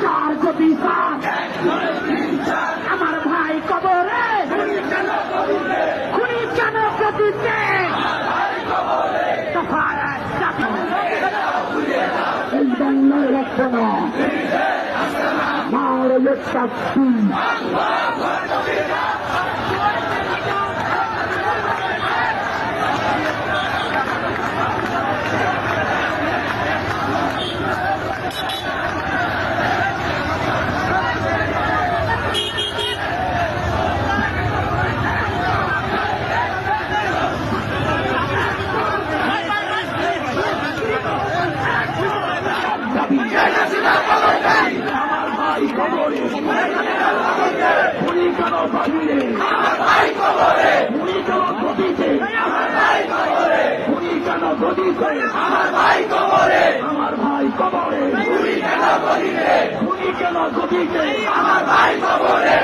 চার যদি চার আমার ভাই কবরে খুনি কেন গতিতে এই বাংলায় রাখছে না মায়ের শাস্তি আমার ভাই কবরে খুনি কেন বাহিরে আমার ভাই কবরে খুনি কেন গতিতে আমার ভাই কবরে খুনি কেন গতিতে আমার ভাই কবরে আমার ভাই কবরে খুনি কেন গতিতে খুনি কেন গতিতে আমার ভাই কবরে